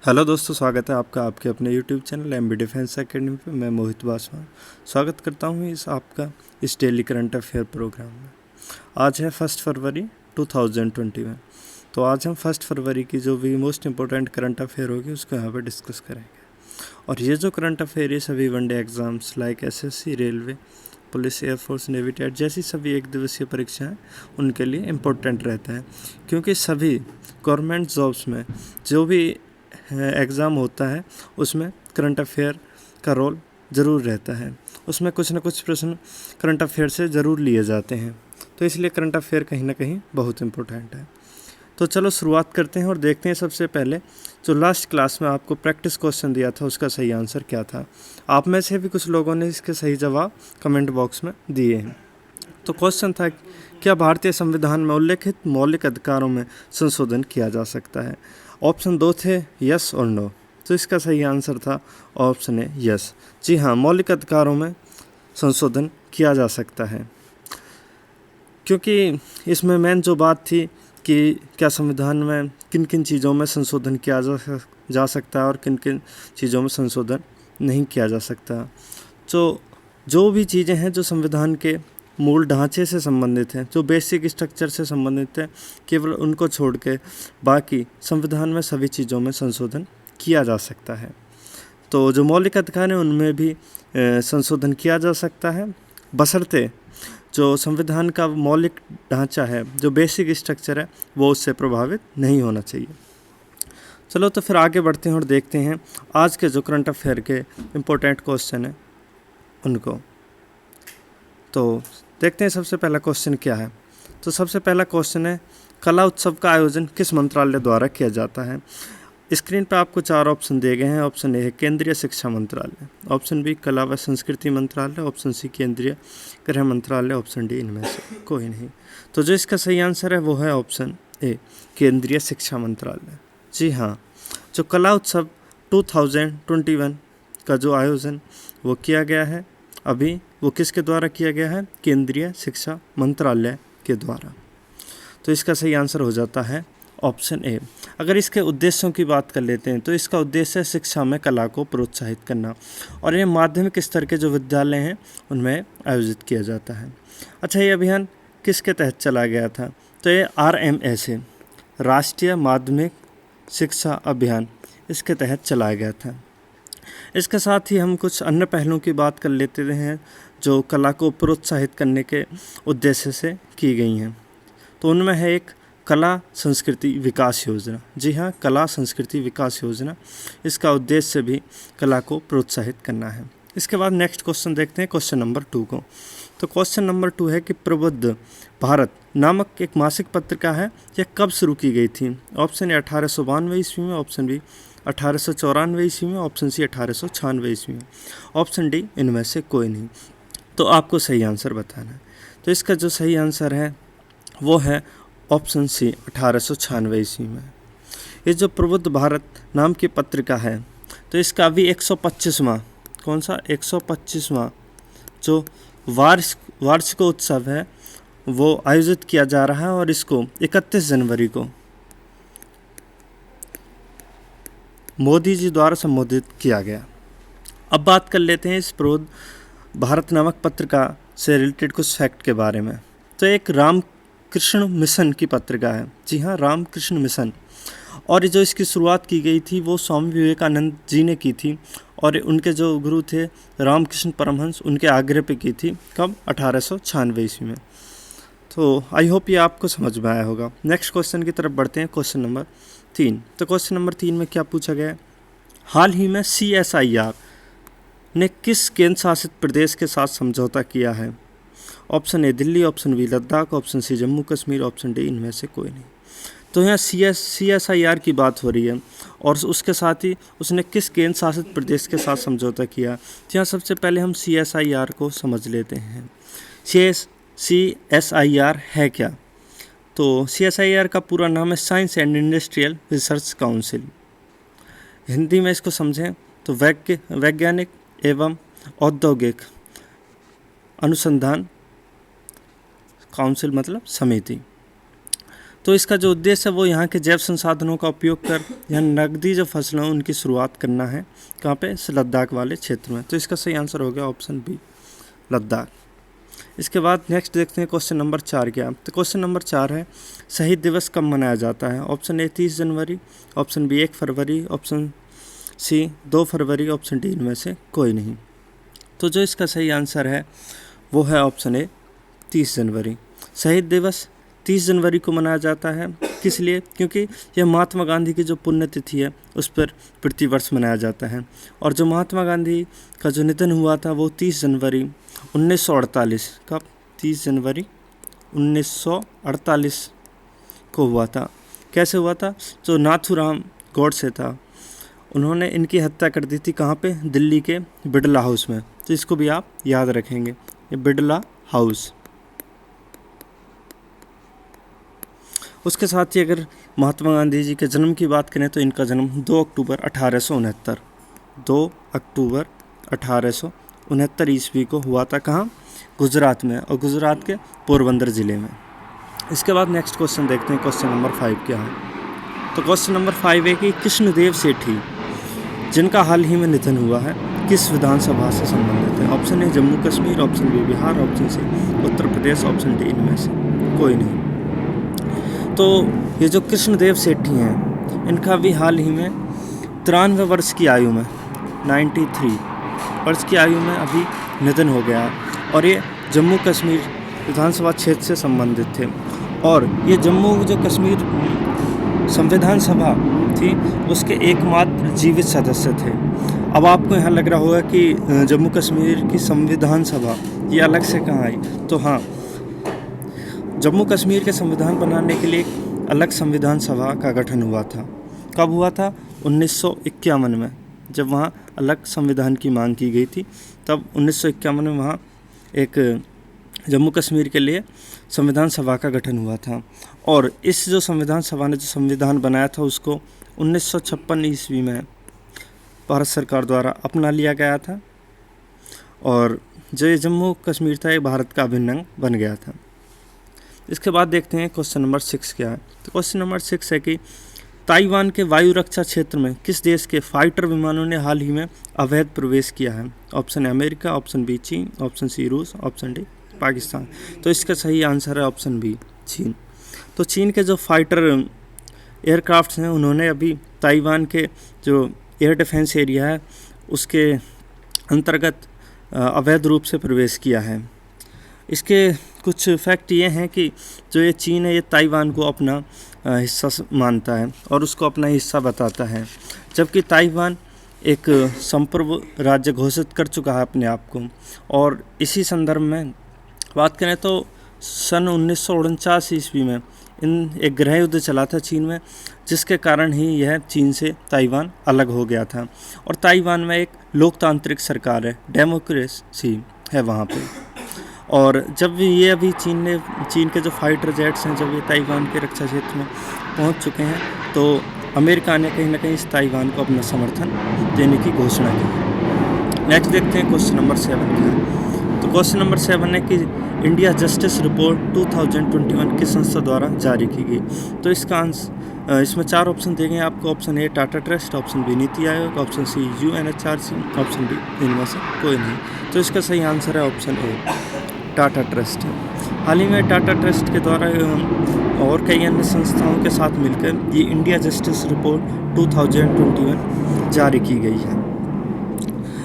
Hello दोस्तों, स्वागत है आपका आपके अपने YouTube channel MB defence academy पे। मैं मोहित बासवान स्वागत करता हूँ इस डेली करंट अफेयर प्रोग्राम में। आज है 1 फरवरी 2021। तो आज हम 1 फरवरी की जो भी मोस्ट इम्पोर्टेंट करंट अफेयर होगी उसको यहाँ पर डिस्कस करेंगे। और ये जो करंट अफेयर है सभी one day exams like SSC, railway, police, air force, navy, TET जैसी सभी एक दिवसीय परीक्षाएं उनके लिए इम्पोर्टेंट रहता है, क्योंकि सभी गवर्नमेंट जॉब्स में जो भी एग्ज़ाम होता है उसमें करंट अफेयर का रोल ज़रूर रहता है। उसमें कुछ ना कुछ प्रश्न करंट अफेयर से ज़रूर लिए जाते हैं, तो इसलिए करंट अफेयर कहीं ना कहीं बहुत इम्पोर्टेंट है। तो चलो शुरुआत करते हैं और देखते हैं सबसे पहले जो लास्ट क्लास में आपको प्रैक्टिस क्वेश्चन दिया था उसका सही आंसर क्या था। आप में से भी कुछ लोगों ने इसके सही जवाब कमेंट बॉक्स में दिए हैं। तो क्वेश्चन था, क्या भारतीय संविधान में उल्लेखित मौलिक अधिकारों में संशोधन किया जा सकता है? ऑप्शन 2 थे यस और नो। तो इसका सही आंसर था ऑप्शन ए यस। जी हाँ, मौलिक अधिकारों में संशोधन किया जा सकता है, क्योंकि इसमें मेन जो बात थी कि क्या संविधान में किन किन चीज़ों में संशोधन किया जा सकता है और किन किन चीज़ों में संशोधन नहीं किया जा सकता। तो जो भी चीज़ें हैं जो संविधान के मूल ढांचे से संबंधित हैं, जो बेसिक स्ट्रक्चर से संबंधित है, केवल उनको छोड़ के बाकी संविधान में सभी चीज़ों में संशोधन किया जा सकता है। तो जो मौलिक अधिकार हैं उनमें भी संशोधन किया जा सकता है, बशर्ते जो संविधान का मौलिक ढांचा है, जो बेसिक स्ट्रक्चर है, वो उससे प्रभावित नहीं होना चाहिए। चलो तो फिर आगे बढ़ते हैं और देखते हैं आज के जो करंट अफेयर के इम्पोर्टेंट क्वेश्चन हैं उनको। तो देखते हैं सबसे पहला क्वेश्चन क्या है। तो सबसे पहला क्वेश्चन है, कला उत्सव का आयोजन किस मंत्रालय द्वारा किया जाता है? स्क्रीन पर आपको 4 ऑप्शन दिए गए हैं। ऑप्शन ए है केंद्रीय शिक्षा मंत्रालय, ऑप्शन बी कला व संस्कृति मंत्रालय, ऑप्शन सी केंद्रीय गृह मंत्रालय, ऑप्शन डी इनमें से कोई नहीं। तो जो इसका सही आंसर है वो है ऑप्शन ए केंद्रीय शिक्षा मंत्रालय। जी हाँ, जो कला उत्सव 2021 का जो आयोजन वो किया गया है अभी, वो किसके द्वारा किया गया है? केंद्रीय शिक्षा मंत्रालय के द्वारा। तो इसका सही आंसर हो जाता है ऑप्शन ए। अगर इसके उद्देश्यों की बात कर लेते हैं तो इसका उद्देश्य है शिक्षा में कला को प्रोत्साहित करना, और ये माध्यमिक स्तर के जो विद्यालय हैं उनमें आयोजित किया जाता है। अच्छा, ये अभियान किसके तहत चला गया था? तो ये RMSA, राष्ट्रीय माध्यमिक शिक्षा अभियान, इसके तहत चलाया गया था। इसके साथ ही हम कुछ अन्य पहलुओं की बात कर लेते हैं जो कला को प्रोत्साहित करने के उद्देश्य से की गई हैं। तो उनमें है एक कला संस्कृति विकास योजना। जी हाँ, कला संस्कृति विकास योजना, इसका उद्देश्य भी कला को प्रोत्साहित करना है। इसके बाद नेक्स्ट क्वेश्चन देखते हैं, क्वेश्चन नंबर 2 को। तो क्वेश्चन नंबर 2 है कि प्रबुद्ध भारत नामक एक मासिक पत्रिका है, यह कब शुरू की गई थी? ऑप्शन ए 1892 ईस्वी में, ऑप्शन बी 1894 ईस्वी में, ऑप्शन सी 1896 ईस्वी में, ऑप्शन डी इनमें से कोई नहीं। तो आपको सही आंसर बताना है। तो इसका जो सही आंसर है वो है ऑप्शन सी 1896 ईस्वी में। ये जो प्रबुद्ध भारत नाम की पत्रिका है, तो इसका अभी 125वां, कौन सा 125वां जो वार्षिक उत्सव है वो आयोजित किया जा रहा है, और इसको 31 जनवरी को मोदी जी द्वारा संबोधित किया गया। अब बात कर लेते हैं इस प्रबुद्ध भारत नामक पत्रिका से रिलेटेड कुछ फैक्ट के बारे में। तो एक रामकृष्ण मिशन की पत्रिका है। जी हाँ, रामकृष्ण मिशन। और जो इसकी शुरुआत की गई थी वो स्वामी विवेकानंद जी ने की थी, और उनके जो गुरु थे रामकृष्ण परमहंस, उनके आग्रह पे की थी। कब? 1896 ईस्वी में। तो आई होप ये आपको समझ में आया होगा। नेक्स्ट क्वेश्चन की तरफ बढ़ते हैं, क्वेश्चन नंबर 3। तो क्वेश्चन नंबर 3 में क्या पूछा गया है? हाल ही में CSIR ने किस केंद्र शासित प्रदेश के साथ समझौता किया है? Option A Delhi, option B Ladakh, option C Jammu Kashmir, option D इनमें से कोई नहीं। तो यहाँ CSIR की बात हो रही है, और उसके साथ ही उसने किस केंद्र शासित प्रदेश के साथ समझौता किया। तो यहाँ सबसे पहले हम CSIR को समझ लेते हैं। CSIR है क्या? तो CSIR का पूरा नाम है science and industrial research council. Hindi में इसको समझें तो वैज्ञानिक एवं औद्योगिक अनुसंधान काउंसिल, मतलब समिति। तो इसका जो उद्देश्य है वो यहाँ के जैव संसाधनों का उपयोग कर यहाँ नकदी जो फसलें हैं उनकी शुरुआत करना है। कहाँ पे? लद्दाख वाले क्षेत्र में। तो इसका सही आंसर हो गया ऑप्शन बी, लद्दाख। इसके बाद नेक्स्ट देखते हैं क्वेश्चन नंबर 4 क्या। तो क्वेश्चन नंबर 4 है शहीद दिवस कब मनाया जाता है? ऑप्शन ए 30 जनवरी, ऑप्शन बी 1 फरवरी, ऑप्शन सी 2 फरवरी, ऑप्शन डी इनमें से कोई नहीं। तो जो इसका सही आंसर है वो है ऑप्शन ए 30 जनवरी। शहीद दिवस 30 जनवरी को मनाया जाता है। किस लिए? क्योंकि यह महात्मा गांधी की जो पुण्यतिथि है उस पर प्रतिवर्ष मनाया जाता है। और जो महात्मा गांधी का जो निधन हुआ था वो 30 जनवरी 1948 कब? 30 जनवरी 1948 को हुआ था। कैसे हुआ था? जो नाथूराम गोडसे था उन्होंने इनकी हत्या कर दी थी। कहाँ पे? दिल्ली के बिड़ला हाउस में। तो इसको भी आप याद रखेंगे, ये बिड़ला हाउस। उसके साथ ही अगर महात्मा गांधी जी के जन्म की बात करें तो इनका जन्म 2 अक्टूबर 1869 ईस्वी को हुआ था। कहाँ? गुजरात में, और गुजरात के पोरबंदर ज़िले में। इसके बाद नेक्स्ट क्वेश्चन देखते हैं, क्वेश्चन नंबर 5 क्या है। तो क्वेश्चन नंबर 5 है कि कृष्णदेव सेठी जिनका हाल ही में निधन हुआ है किस विधानसभा से संबंधित है? Option A Jammu Kashmir, option B Bihar, option C Uttar Pradesh, option D इनमें से कोई नहीं। तो ये जो कृष्णदेव सेठी हैं इनका भी हाल ही में 93 वर्ष की आयु में 93 वर्ष की आयु में अभी निधन हो गया। और ये जम्मू कश्मीर विधानसभा क्षेत्र से संबंधित थे। और ये जम्मू जो कश्मीर संविधान सभा थी उसके एकमात्र जीवित सदस्य थे। अब आपको यहाँ लग रहा होगा कि जम्मू कश्मीर की संविधान सभा ये अलग से कहाँ आई? तो हाँ, जम्मू कश्मीर के संविधान बनाने के लिए एक अलग संविधान सभा का गठन हुआ था। कब हुआ था? 1951 में, जब वहाँ अलग संविधान की मांग की गई थी। तब 1951 में वहाँ एक जम्मू कश्मीर के लिए संविधान सभा का गठन हुआ था। और इस जो संविधान सभा ने जो संविधान बनाया था उसको 1956 ईस्वी में भारत सरकार द्वारा अपना लिया गया था। और जो ये जम्मू कश्मीर था ये भारत का अभिन्न अंग बन गया था। इसके बाद देखते हैं क्वेश्चन नंबर 6 क्या है। तो क्वेश्चन नंबर 6 है कि ताइवान के वायु रक्षा क्षेत्र में किस देश के फाइटर विमानों ने हाल ही में अवैध प्रवेश किया है? Option A America, option B चीन, ऑप्शन सी रूस, ऑप्शन डी पाकिस्तान। तो इसका सही आंसर है ऑप्शन बी चीन। तो चीन के जो फाइटर एयरक्राफ्ट हैं उन्होंने अभी ताइवान के जो एयर डिफेंस एरिया है उसके अंतर्गत अवैध रूप से प्रवेश किया है। इसके कुछ फैक्ट ये हैं कि जो ये चीन है ये ताइवान को अपना हिस्सा मानता है और उसको अपना हिस्सा बताता है, जबकि ताइवान एक संप्रभु राज्य घोषित कर चुका है अपने आप को। और इसी संदर्भ में बात करें तो सन 1949 ईस्वी में एक गृह युद्ध चला था चीन में, जिसके कारण ही यह चीन से ताइवान अलग हो गया था। और ताइवान में एक लोकतांत्रिक सरकार है, डेमोक्रेसी है वहाँ पे। और जब ये अभी चीन के जो फाइटर जेट्स हैं जब ये ताइवान के रक्षा क्षेत्र में पहुँच चुके हैं तो अमेरिका ने कहीं ना कहीं इस ताइवान को अपना समर्थन देने की घोषणा की। नेक्स्ट देखते हैं क्वेश्चन नंबर 7 क्या है। तो क्वेश्चन नंबर 7 है कि इंडिया जस्टिस रिपोर्ट 2021 किस संस्था द्वारा जारी की गई? तो इसका आंसर इसमें 4 ऑप्शन दिए गए आपको। Option A Tata trust, option B NITI Aayog, option C UNHRC, option D इनमें से कोई नहीं। तो इसका सही आंसर है ऑप्शन ए टाटा ट्रस्ट। हाल ही में टाटा ट्रस्ट के द्वारा और कई अन्य संस्थाओं के साथ मिलकर ये इंडिया जस्टिस रिपोर्ट 2021 जारी की गई है।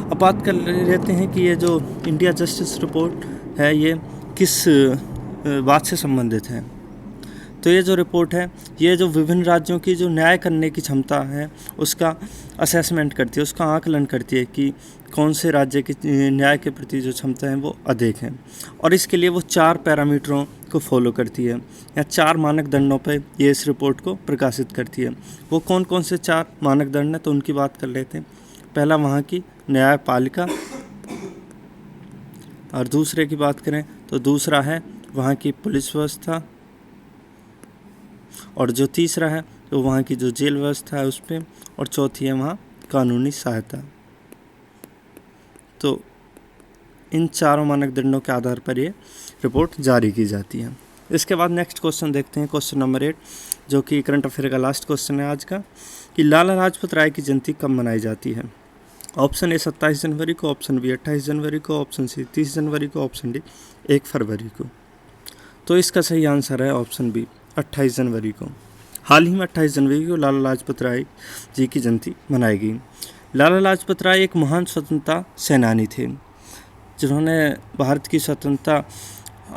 अब बात कर लेते हैं कि ये जो इंडिया जस्टिस रिपोर्ट है ये किस बात से संबंधित है। तो ये जो रिपोर्ट है ये जो विभिन्न राज्यों की जो न्याय करने की क्षमता है उसका असेसमेंट करती है, उसका आकलन करती है कि कौन से राज्य की न्याय के प्रति जो क्षमता है वो अधिक है। और इसके लिए वो 4 पैरामीटरों को फॉलो करती है या 4 मानदंडों पर ये इस रिपोर्ट को प्रकाशित करती है। वो कौन कौन से 4 मानदंड हैं तो उनकी बात कर लेते हैं। पहला वहाँ की न्यायपालिका, और दूसरे की बात करें तो दूसरा है वहाँ की पुलिस व्यवस्था, और जो तीसरा है तो वहाँ की जो जेल व्यवस्था है उस पर, और चौथी है वहाँ कानूनी सहायता। तो इन 4 मानदंडों के आधार पर ये रिपोर्ट जारी की जाती है। इसके बाद नेक्स्ट क्वेश्चन देखते हैं, क्वेश्चन नंबर 8, जो कि करंट अफेयर का लास्ट क्वेश्चन है आज का, कि लाला लाजपत राय की जयंती कब मनाई जाती है। ऑप्शन ए 27 जनवरी को, ऑप्शन बी 28 जनवरी को, ऑप्शन सी 30 जनवरी को, ऑप्शन डी 1 फरवरी को। तो इसका सही आंसर है ऑप्शन बी 28 जनवरी को। हाल ही में 28 जनवरी को लाला लाजपत राय जी की जयंती मनाई गई। लाला लाजपत राय एक महान स्वतंत्रता सेनानी थे जिन्होंने भारत की स्वतंत्रता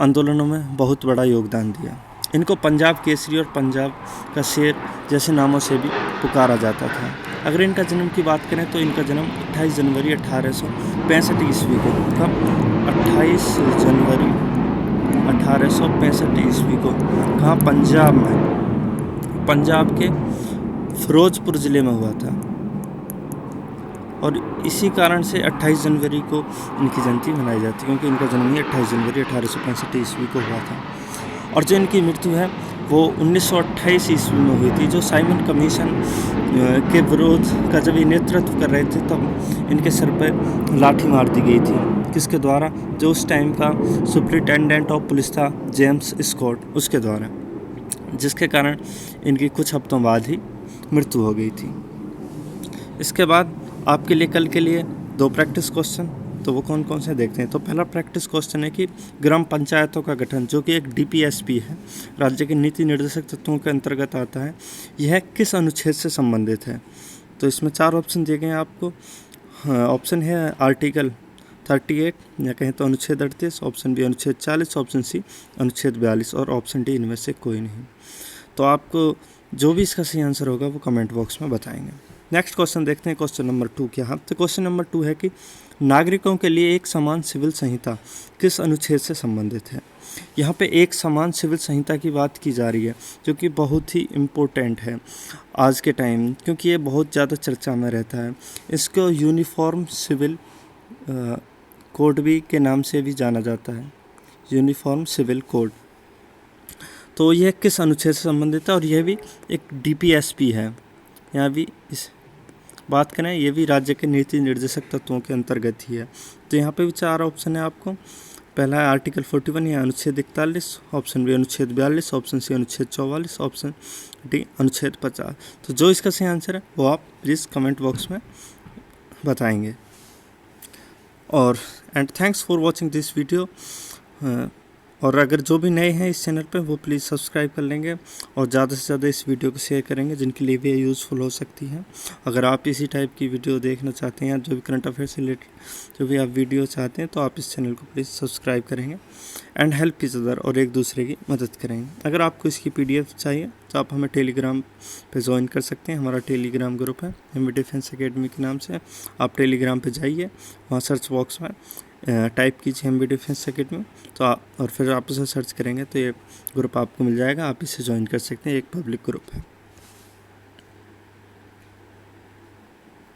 आंदोलनों में बहुत बड़ा योगदान दिया। इनको पंजाब केसरी और पंजाब का शेर जैसे नामों से भी पुकारा जाता था। अगर इनका जन्म की बात करें तो इनका जन्म 28 जनवरी 1865 ईस्वी को, कब 28 जनवरी 1865 ईस्वी को, कहाँ, पंजाब में, पंजाब के फिरोजपुर ज़िले में हुआ था। और इसी कारण से 28 जनवरी को इनकी जयंती मनाई जाती है, क्योंकि इनका जन्म ही 28 जनवरी 1865 ईस्वी को हुआ था। और जो इनकी मृत्यु है वो 1928 ईस्वी में हुई थी, जो साइमन कमीशन के विरोध का जब ये नेतृत्व कर रहे थे तब इनके सर पर लाठी मार दी गई थी। किसके द्वारा? जो उस टाइम का सुपरिटेंडेंट ऑफ पुलिस था, जेम्स स्कॉट, उसके द्वारा, जिसके कारण इनकी कुछ हफ्तों बाद ही मृत्यु हो गई थी। इसके बाद आपके लिए कल के लिए 2 प्रैक्टिस क्वेश्चन, तो वो कौन कौन से देखते हैं। तो पहला प्रैक्टिस क्वेश्चन है कि ग्राम पंचायतों का गठन, जो कि एक DPSP है, राज्य के नीति निर्देशक तत्वों के अंतर्गत आता है, यह किस अनुच्छेद से संबंधित है। तो इसमें 4 ऑप्शन दिए गए हैं आपको। ऑप्शन है आर्टिकल 38 या कहें तो अनुच्छेद 38, ऑप्शन बी अनुच्छेद 40, ऑप्शन सी अनुच्छेद 42 और ऑप्शन डी इनमें से कोई नहीं। तो आपको जो भी इसका सही आंसर होगा वो कमेंट बॉक्स में बताएंगे। नेक्स्ट क्वेश्चन देखते हैं, क्वेश्चन नंबर 2 क्या है। तो क्वेश्चन नंबर 2 है कि नागरिकों के लिए एक समान सिविल संहिता किस अनुच्छेद से संबंधित है। यहाँ पे एक समान सिविल संहिता की बात की जा रही है, जो कि बहुत ही इम्पोर्टेंट है आज के टाइम, क्योंकि ये बहुत ज़्यादा चर्चा में रहता है। इसको यूनिफॉर्म सिविल कोड भी के नाम से भी जाना जाता है, यूनिफॉर्म सिविल कोड। तो यह किस अनुच्छेद से संबंधित है, और यह भी एक DPSP है। यहाँ भी इस बात करें, ये भी राज्य के नीति निर्देशक तत्वों के अंतर्गत ही है। तो यहाँ पे भी 4 ऑप्शन है आपको। पहला है आर्टिकल 41 या अनुच्छेद 41, ऑप्शन बी अनुच्छेद 42, ऑप्शन सी अनुच्छेद 44, ऑप्शन डी अनुच्छेद 50। तो जो इसका सही आंसर है वो आप प्लीज़ कमेंट बॉक्स में बताएंगे। और and thanks for watching this video. और अगर जो भी नए हैं इस चैनल पे वो प्लीज़ सब्सक्राइब कर लेंगे और ज़्यादा से ज़्यादा इस वीडियो को शेयर करेंगे, जिनके लिए भी ये यूज़फुल हो सकती है। अगर आप इसी टाइप की वीडियो देखना चाहते हैं, जो भी करंट अफेयर से रिलेटेड जो भी आप वीडियो चाहते हैं, तो आप इस चैनल को प्लीज़ सब्सक्राइब करेंगे एंड हेल्प ईच अदर, और एक दूसरे की मदद करेंगे। अगर आपको इसकी PDF चाहिए तो आप हमें टेलीग्राम पे ज्वाइन कर सकते हैं। हमारा टेलीग्राम ग्रुप है MB डिफेंस एकेडमी के नाम से। आप टेलीग्राम पे जाइए, वहाँ सर्च बॉक्स में टाइप कीजिए MB डिफेंस एकेडमी, तो और फिर आप उसे सर्च करेंगे तो ये ग्रुप आपको मिल जाएगा। आप इसे ज्वाइन कर सकते हैं, एक पब्लिक ग्रुप है।